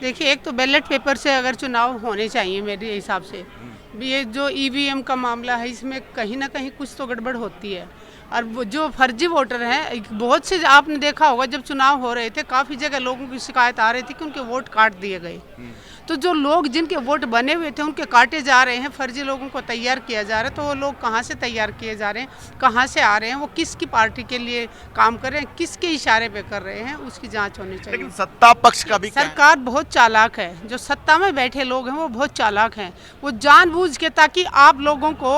देखिए, एक तो बैलेट पेपर से अगर चुनाव होने चाहिए मेरे हिसाब से। ये जो ईवीएम का मामला है, इसमें कहीं ना कहीं कुछ तो गड़बड़ होती है। और वो जो फर्जी वोटर हैं, बहुत से आपने देखा होगा, जब चुनाव हो रहे थे काफ़ी जगह लोगों की शिकायत आ रही थी कि उनके वोट काट दिए गए। तो जो लोग जिनके वोट बने हुए थे उनके काटे जा रहे हैं, फर्जी लोगों को तैयार किया जा रहा है। तो वो लोग कहाँ से तैयार किए जा रहे हैं, कहाँ से आ रहे हैं, वो किसकी पार्टी के लिए काम कर रहे हैं, किसके इशारे पे कर रहे हैं, उसकी जांच होनी चाहिए। लेकिन सत्ता पक्ष का भी क्या है? सरकार बहुत चालाक है, जो सत्ता में बैठे लोग हैं वो बहुत चालाक हैं। वो जानबूझ के, ताकि आप लोगों को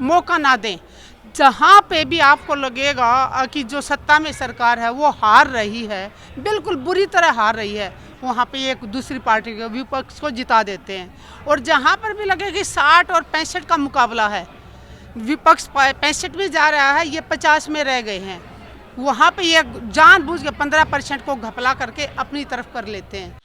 मौका ना दें, जहाँ पे भी आपको लगेगा कि जो सत्ता में सरकार है वो हार रही है, बिल्कुल बुरी तरह हार रही है, वहाँ पे एक दूसरी पार्टी के विपक्ष को जिता देते हैं। और जहाँ पर भी लगे कि 60 और 65 का मुकाबला है, विपक्ष 65 में जा रहा है, ये 50 में रह गए हैं, वहाँ पे ये जानबूझ के 15% को घपला करके अपनी तरफ कर लेते हैं।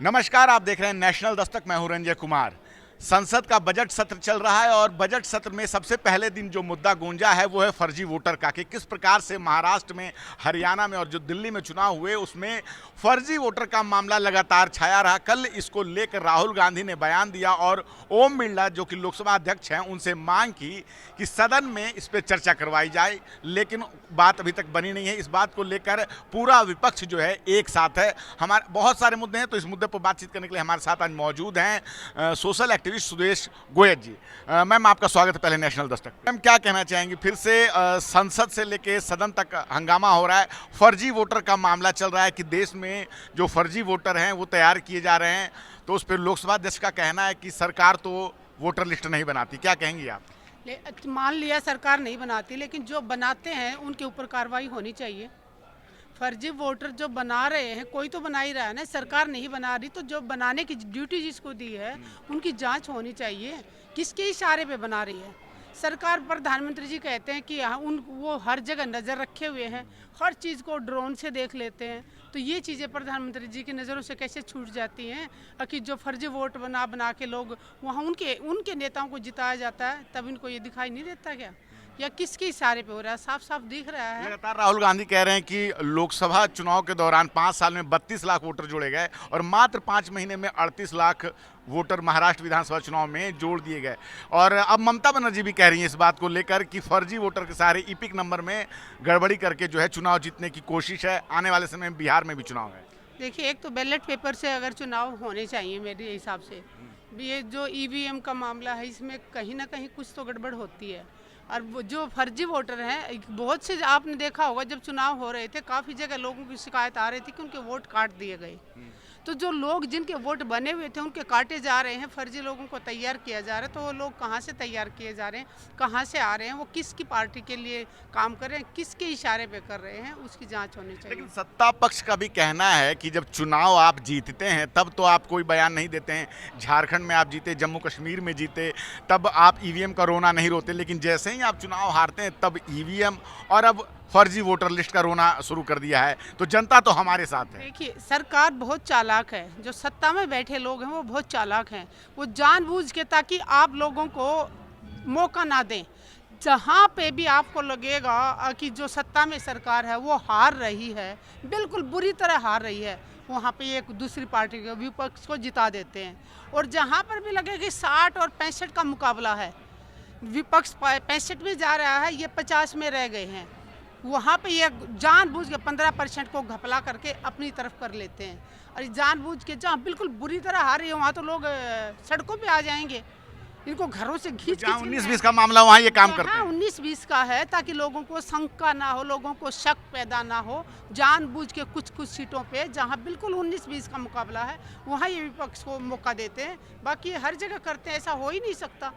नमस्कार, आप देख रहे हैं नेशनल दस्तक। मैं हूं रंजय कुमार। संसद का बजट सत्र चल रहा है और बजट सत्र में सबसे पहले दिन जो मुद्दा गूंजा है वो है फर्जी वोटर का, कि किस प्रकार से महाराष्ट्र में, हरियाणा में और जो दिल्ली में चुनाव हुए उसमें फर्जी वोटर का मामला लगातार छाया रहा। कल इसको लेकर राहुल गांधी ने बयान दिया और ओम बिरला जो कि लोकसभा अध्यक्ष हैं उनसे मांग की कि सदन में इस पर चर्चा करवाई जाए, लेकिन बात अभी तक बनी नहीं है। इस बात को लेकर पूरा विपक्ष जो है एक साथ है। हमारे बहुत सारे मुद्दे हैं, तो इस मुद्दे पर बातचीत करने के लिए हमारे साथ आज मौजूद हैं सोशल एक्टिविस्ट सुदेश गोयल जी। मैम, आपका स्वागत है पहले नेशनल दस्तक। मैम, क्या कहना चाहेंगी? फिर से संसद से लेके सदन तक हंगामा हो रहा है, फर्जी वोटर का मामला चल रहा है कि देश में जो फर्जी वोटर हैं वो तैयार किए जा रहे हैं। तो उस पर लोकसभा अध्यक्ष का कहना है कि सरकार तो वोटर लिस्ट नहीं बनाती। क्या कहेंगी आप? मान लिया सरकार नहीं बनाती, लेकिन जो बनाते हैं उनके ऊपर कार्रवाई होनी चाहिए। फर्जी वोटर जो बना रहे हैं, कोई तो बना ही रहा है ना, सरकार नहीं बना रही, तो जो बनाने की ड्यूटी जिसको दी है उनकी जांच होनी चाहिए। किसके इशारे पे बना रही है सरकार? प्रधानमंत्री जी कहते हैं कि वो हर जगह नज़र रखे हुए हैं, हर चीज़ को ड्रोन से देख लेते हैं। तो ये चीज़ें प्रधानमंत्री जी की नज़रों से कैसे छूट जाती हैं कि जो फर्जी वोट बना के लोग वहाँ उनके नेताओं को जिताया जाता है, तब इनको ये दिखाई नहीं देता क्या? या किसके इशारे पे हो रहा है? साफ साफ दिख रहा है। लगातार राहुल गांधी कह रहे हैं कि लोकसभा चुनाव के दौरान 5 साल में 32 लाख वोटर जोड़े गए और मात्र 5 महीने में 38 लाख वोटर महाराष्ट्र विधानसभा चुनाव में जोड़ दिए गए। और अब ममता बनर्जी भी कह रही हैं इस बात को लेकर कि फर्जी वोटर के सारे ईपिक नंबर में गड़बड़ी करके जो है चुनाव जीतने की कोशिश है। आने वाले समय में बिहार में भी चुनाव है। देखिए, एक तो बैलेट पेपर से अगर चुनाव होने चाहिए मेरे हिसाब से। ये जो ईवीएम का मामला है, इसमें कहीं ना कहीं कुछ तो गड़बड़ होती है। और वो जो फर्जी वोटर हैं, बहुत से आपने देखा होगा, जब चुनाव हो रहे थे काफ़ी जगह लोगों की शिकायत आ रही थी कि उनके वोट काट दिए गए। तो जो लोग जिनके वोट बने हुए थे उनके काटे जा रहे हैं, फर्जी लोगों को तैयार किया जा रहा है। तो वो लोग कहाँ से तैयार किए जा रहे हैं, कहाँ से आ रहे हैं, वो किसकी पार्टी के लिए काम कर रहे हैं, किसके इशारे पे कर रहे हैं, उसकी जांच होनी चाहिए। लेकिन सत्ता पक्ष का भी कहना है कि जब चुनाव आप जीतते हैं तब तो आप कोई बयान नहीं देते हैं। झारखंड में आप जीते, जम्मू कश्मीर में जीते, तब आप ईवीएम का रोना नहीं रोते, लेकिन जैसे ही आप चुनाव हारते हैं तब ईवीएम और अब फर्जी वोटर लिस्ट का रोना शुरू कर दिया है। तो जनता तो हमारे साथ है। देखिए, सरकार बहुत चालाक है, जो सत्ता में बैठे लोग हैं वो बहुत चालाक हैं। वो जानबूझ के, ताकि आप लोगों को मौका ना दें, जहाँ पे भी आपको लगेगा कि जो सत्ता में सरकार है वो हार रही है, बिल्कुल बुरी तरह हार रही है, वहाँ पे एक दूसरी पार्टी के विपक्ष को जिता देते हैं। और जहाँ पर भी लगे कि 60 और 65 का मुकाबला है, विपक्ष 65 में जा रहा है, ये 50 में रह गए हैं, वहाँ पे ये जानबूझ के 15% को घपला करके अपनी तरफ कर लेते हैं। और जानबूझ के जहाँ बिल्कुल बुरी तरह हार रही है, वहाँ तो लोग सड़कों पे आ जाएंगे, इनको घरों से खींच जहाँ 19-20 का मामला वहाँ ये काम करते हैं। 19-20 का है, ताकि लोगों को शंका ना हो, लोगों को शक पैदा ना हो। जानबूझ के कुछ सीटों पे जहाँ बिल्कुल 19-20 का मुकाबला है, वहाँ ये विपक्ष को मौका देते हैं। बाकी हर जगह करते हैं, ऐसा हो ही नहीं सकता।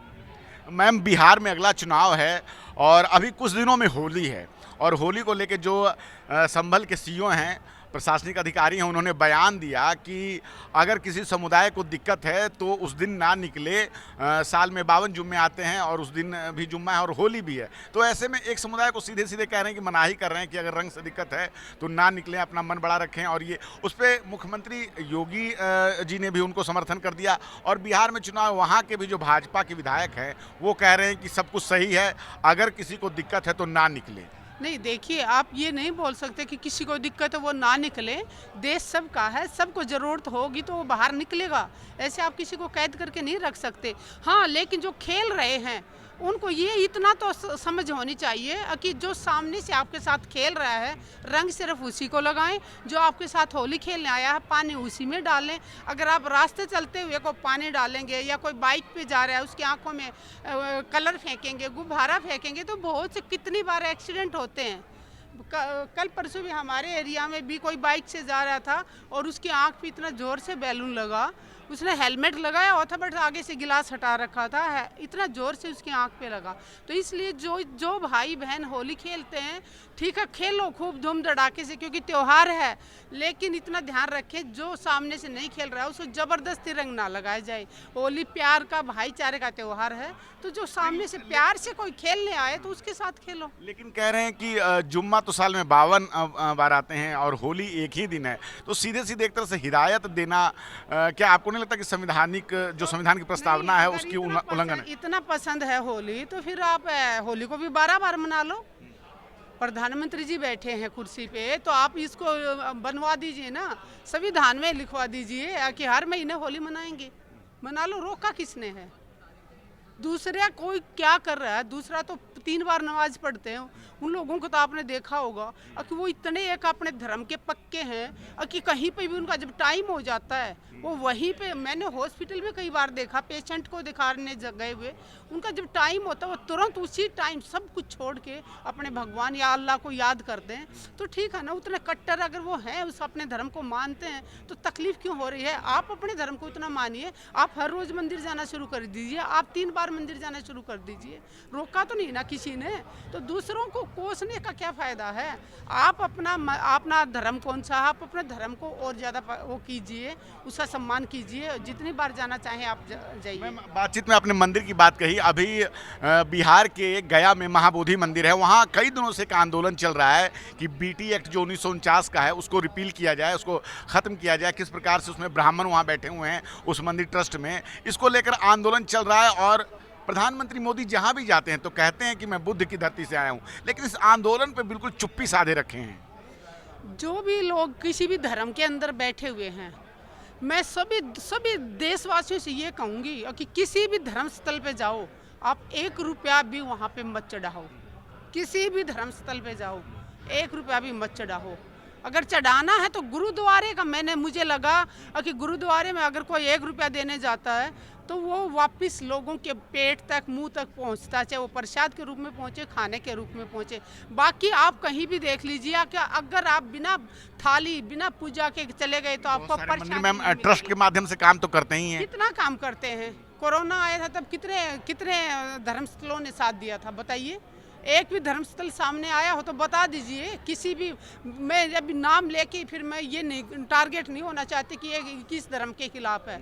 मैम, बिहार में अगला चुनाव है और अभी कुछ दिनों में होली है, और होली को लेकर जो संभल के सीईओ हैं, प्रशासनिक अधिकारी हैं, उन्होंने बयान दिया कि अगर किसी समुदाय को दिक्कत है तो उस दिन ना निकले। साल में 52 जुम्मे आते हैं और उस दिन भी जुम्मा है और होली भी है। तो ऐसे में एक समुदाय को सीधे सीधे कह रहे हैं कि मनाही कर रहे हैं कि अगर रंग से दिक्कत है तो ना निकलें, अपना मन बड़ा रखें। और ये उस पर मुख्यमंत्री योगी जी ने भी उनको समर्थन कर दिया। और बिहार में चुनाव, वहाँ के भी जो भाजपा के विधायक हैं वो कह रहे हैं कि सब कुछ सही है, अगर किसी को दिक्कत है तो ना निकले। नहीं, देखिए, आप ये नहीं बोल सकते कि किसी को दिक्कत है वो ना निकले। देश सबका है, सबको ज़रूरत होगी तो वो बाहर निकलेगा। ऐसे आप किसी को कैद करके नहीं रख सकते। हाँ, लेकिन जो खेल रहे हैं उनको ये इतना तो समझ होनी चाहिए कि जो सामने से आपके साथ खेल रहा है, रंग सिर्फ उसी को लगाएं। जो आपके साथ होली खेलने आया है, पानी उसी में डालें। अगर आप रास्ते चलते हुए को पानी डालेंगे या कोई बाइक पे जा रहा है उसकी आंखों में कलर फेंकेंगे, गुब्बारा फेंकेंगे, तो बहुत से कितनी बार एक्सीडेंट होते हैं। कल परसों भी हमारे एरिया में भी कोई बाइक से जा रहा था और उसकी आंख पे इतना ज़ोर से बैलून लगा। उसने हेलमेट लगाया हुआ था बट आगे से गिलास हटा रखा था, है इतना ज़ोर से उसकी आंख पे लगा। तो इसलिए जो जो भाई बहन होली खेलते हैं, ठीक है, खेलो खूब धूम धड़ाके से क्योंकि त्यौहार है, लेकिन इतना ध्यान रखें जो सामने से नहीं खेल रहा है उसको ज़बरदस्ती रंग ना लगाया जाए। होली प्यार का, भाईचारे का त्यौहार है, तो जो सामने से प्यार से कोई खेलने आए तो उसके साथ खेलो। लेकिन कह रहे हैं कि जुम्मा तो साल में 52 बार आते हैं और होली एक ही दिन है, तो सीधे सीधे एक तरह से हिदायत देना क्या आपको नहीं लगता कि संवैधानिक जो संविधान की प्रस्तावना है उसकी उल्लंघन है? इतना पसंद है होली तो फिर आप होली को भी 12 बार मना लो। प्रधानमंत्री जी बैठे हैं कुर्सी पे, तो आप इसको बनवा दीजिए ना, संविधान में लिखवा दीजिए कि हर महीने होली मनाएंगे। मना लो, रोका किसने है? दूसरा कोई क्या कर रहा है, दूसरा तो 3 बार नमाज पढ़ते हैं। उन लोगों को तो आपने देखा होगा कि वो इतने एक अपने धर्म के पक्के हैं कि कहीं पे भी उनका जब टाइम हो जाता है वो वहीं पे, मैंने हॉस्पिटल में कई बार देखा पेशेंट को दिखाने गए हुए, उनका जब टाइम होता है वो तुरंत उसी टाइम सब कुछ छोड़ के अपने भगवान या अल्लाह को याद करते हैं। तो ठीक है ना, उतने कट्टर अगर वो हैं, उस अपने धर्म को मानते हैं, तो तकलीफ क्यों हो रही है? आप अपने धर्म को इतना मानिए, आप हर रोज़ मंदिर जाना शुरू कर दीजिए, आप 3 बार मंदिर जाना शुरू कर दीजिए। रोका तो नहीं ना किसी ने, तो दूसरों को कोसने का क्या फ़ायदा है? आप अपना धर्म कौन सा, आप अपने धर्म को और ज़्यादा वो कीजिए, उसका सम्मान कीजिए, जितनी बार जाना चाहें आप जाइए। बातचीत में आपने मंदिर की बात कही, अभी बिहार के गया में महाबोधि मंदिर है, वहाँ कई दिनों से एक आंदोलन चल रहा है कि बीटी एक्ट जो 1949 का है उसको रिपील किया जाए, उसको ख़त्म किया जाए। किस प्रकार से उसमें ब्राह्मण वहाँ बैठे हुए हैं उस मंदिर ट्रस्ट में, इसको लेकर आंदोलन चल रहा है। और प्रधानमंत्री मोदी जहाँ भी जाते हैं तो कहते हैं कि मैं बुद्ध की धरती से आया हूँ, लेकिन इस आंदोलन पर बिल्कुल चुप्पी साधे रखे हैं। जो भी लोग किसी भी धर्म के अंदर बैठे हुए हैं, मैं सभी देशवासियों से ये कहूँगी कि किसी भी धर्म स्थल पे जाओ, आप 1 रुपया भी वहाँ पे मत चढ़ाओ। किसी भी धर्म स्थल पे जाओ, 1 रुपया भी मत चढ़ाओ। अगर चढ़ाना है तो गुरुद्वारे का, मुझे लगा कि गुरुद्वारे में अगर कोई 1 रुपया देने जाता है तो वो वापस लोगों के पेट तक, मुंह तक पहुंचता, चाहे वो प्रसाद के रूप में पहुंचे, खाने के रूप में पहुंचे। बाकी आप कहीं भी देख लीजिए कि अगर आप बिना थाली, बिना पूजा के चले गए तो आपको प्रसाद मैम ट्रस्ट के माध्यम से काम तो करते ही हैं। कितना काम करते हैं? कोरोना आया था तब कितने धर्मस्थलों ने साथ दिया था, बताइए। एक भी धर्मस्थल सामने आया हो तो बता दीजिए। किसी भी, मैं जब नाम लेके फिर मैं ये नहीं टारगेट नहीं होना चाहती कि ये किस धर्म के खिलाफ है।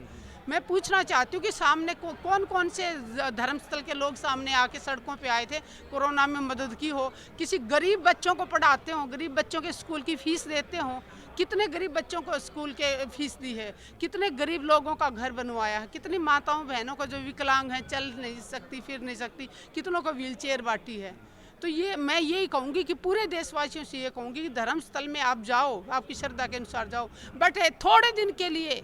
मैं पूछना चाहती हूँ कि सामने कौन कौन से धर्मस्थल के लोग सामने आके सड़कों पे आए थे, कोरोना में मदद की हो, किसी गरीब बच्चों को पढ़ाते हो, गरीब बच्चों के स्कूल की फीस देते हो। कितने गरीब बच्चों को स्कूल के फीस दी है, कितने गरीब लोगों का घर बनवाया है, कितनी माताओं बहनों को जो विकलांग हैं, चल नहीं सकती, फिर नहीं सकती, कितनों को व्हीलचेयर बांटी है। तो ये मैं यही कहूँगी कि पूरे देशवासियों से ये कहूँगी कि धर्म स्थल में आप जाओ, आपकी श्रद्धा के अनुसार जाओ, बट थोड़े दिन के लिए,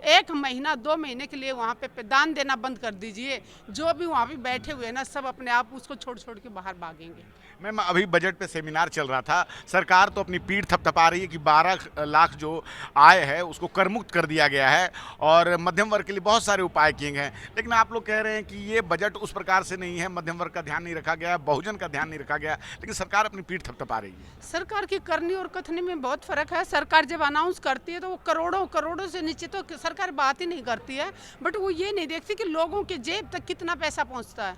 1 महीना 2 महीने के लिए वहाँ पे दान देना बंद कर दीजिए। जो भी वहाँ पे बैठे हुए हैं ना, सब अपने आप उसको छोड़ के बाहर भागेंगे। मैम अभी बजट पे सेमिनार चल रहा था, सरकार तो अपनी पीठ थपथपा रही है कि 12 लाख जो आय है उसको कर मुक्त कर दिया गया है और मध्यम वर्ग के लिए बहुत सारे उपाय किए गए हैं, लेकिन आप लोग कह रहे हैं कि ये बजट उस प्रकार से नहीं है, मध्यम वर्ग का ध्यान नहीं रखा गया, बहुजन का ध्यान नहीं रखा गया, लेकिन सरकार अपनी पीठ थपथपा रही है। सरकार की करनी और कथनी में बहुत फर्क है। सरकार जब अनाउंस करती है तो वो करोड़ों से नीचे तो सरकार बात ही नहीं करती है, बट वो ये नहीं देखती कि लोगों के जेब तक कितना पैसा पहुँचता है।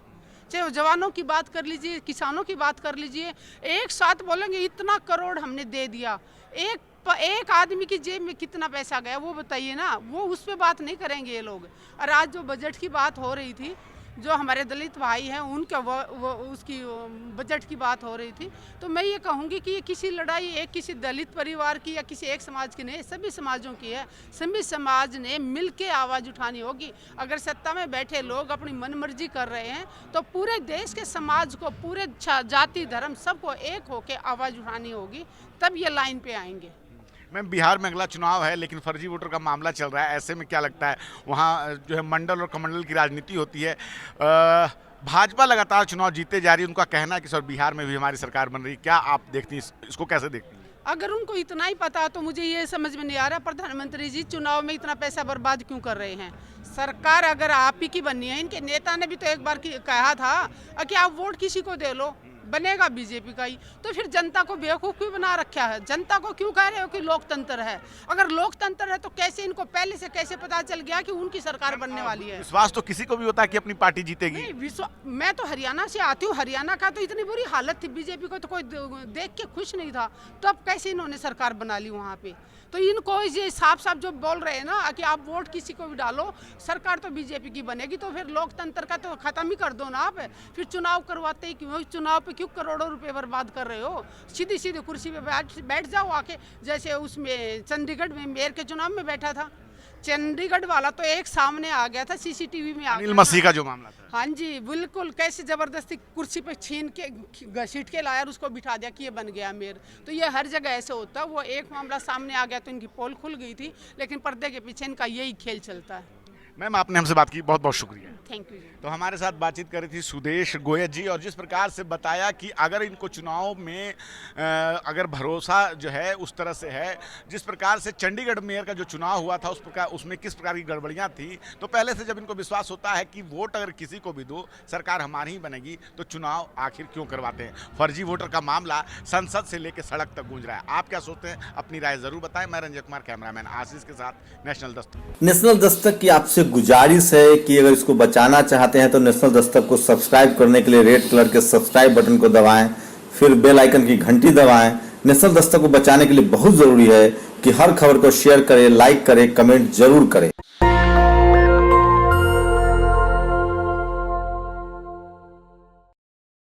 चाहे जवानों की बात कर लीजिए, किसानों की बात कर लीजिए, एक साथ बोलेंगे इतना करोड़ हमने दे दिया, एक आदमी की जेब में कितना पैसा गया वो बताइए ना, वो उस पर बात नहीं करेंगे ये लोग। और आज जो बजट की बात हो रही थी, जो हमारे दलित भाई हैं उनका वो उसकी बजट की बात हो रही थी, तो मैं ये कहूँगी कि ये किसी लड़ाई एक किसी दलित परिवार की या किसी एक समाज की नहीं, सभी समाजों की है। सभी समाज ने मिल के आवाज़ उठानी होगी। अगर सत्ता में बैठे लोग अपनी मनमर्जी कर रहे हैं तो पूरे देश के समाज को, पूरे जाति धर्म सबको एक होकर आवाज़ उठानी होगी, तब ये लाइन पे आएंगे। मैम, बिहार में अगला चुनाव है लेकिन फर्जी वोटर का मामला चल रहा है, ऐसे में क्या लगता है वहाँ जो है मंडल और कमंडल की राजनीति होती है। भाजपा लगातार चुनाव जीते जा रही है, उनका कहना है कि सर बिहार में भी हमारी सरकार बन रही है, क्या आप देखती हैं इसको, कैसे देखती हैं? अगर उनको इतना ही पता तो मुझे ये समझ में नहीं आ रहा प्रधानमंत्री जी चुनाव में इतना पैसा बर्बाद क्यों कर रहे हैं। सरकार अगर आप ही की बननी है, इनके नेता ने भी तो एक बार कहा था कि आप वोट किसी को दे लो, बनेगा बीजेपी का ही, तो फिर जनता को बेवकूफ़ क्यों बना रखा है? जनता को क्यों कह रहे हो कि लोकतंत्र है? अगर लोकतंत्र है तो कैसे इनको पहले से कैसे पता चल गया कि उनकी सरकार बनने वाली है? विश्वास तो किसी को भी होता है कि अपनी पार्टी जीतेगी। नहीं, मैं तो हरियाणा से आती हूँ, हरियाणा का तो इतनी बुरी हालत थी बीजेपी को, तो कोई देख के खुश नहीं था, तो अब कैसे इन्होंने सरकार बना ली वहाँ पे? तो इनको ये साफ साफ जो बोल रहे हैं ना कि आप वोट किसी को भी डालो, सरकार तो बीजेपी की बनेगी, तो फिर लोकतंत्र का तो खत्म ही कर दो ना आप। फिर चुनाव करवाते ही क्यों? चुनाव पे क्यों करोड़ों रुपए बर्बाद कर रहे हो? सीधी सीधी कुर्सी पे बैठ जाओ आके, जैसे उसमें चंडीगढ़ में मेयर के चुनाव में बैठा था। चंडीगढ़ वाला तो एक सामने आ गया था, सीसीटीवी में आ अनिल मसीह का जो मामला था। हाँ जी, बिल्कुल, कैसे जबरदस्ती कुर्सी पे छीन के घसीट के लाया और उसको बिठा दिया कि ये बन गया मेयर। तो ये हर जगह ऐसे होता है। वो एक मामला सामने आ गया तो इनकी पोल खुल गई थी, लेकिन पर्दे के पीछे इनका यही खेल चलता है। मैम, आपने हमसे बात की, बहुत बहुत शुक्रिया। Thank you. तो हमारे साथ बातचीत कर रही थी सुदेश गोयल जी, और जिस प्रकार से बताया कि अगर इनको चुनाव में अगर भरोसा जो है उस तरह से है, जिस प्रकार से चंडीगढ़ मेयर का जो चुनाव हुआ था उस प्रकार उसमें किस प्रकार की गड़बड़ियां थी, तो पहले से जब इनको विश्वास होता है कि वोट अगर किसी को भी दो सरकार हमारी ही बनेगी, तो चुनाव आखिर क्यों करवाते हैं? फर्जी वोटर का मामला संसद से लेकर सड़क तक गूंज रहा है। आप क्या सोचते हैं? अपनी राय जरूर बताएं। मैं रंजय कुमार, कैमरामैन आशीष के साथ, नेशनल दस्तक। नेशनल दस्तक की आपसे गुजारिश है कि अगर इसको बचाना चाहते हैं तो नेशनल दस्तक को सब्सक्राइब करने के लिए रेड कलर के सब्सक्राइब बटन को दबाएं, फिर बेल आइकन की घंटी दबाएं। नेशनल दस्तक को बचाने के लिए बहुत जरूरी है कि हर खबर को शेयर करें, लाइक करें, कमेंट जरूर करें।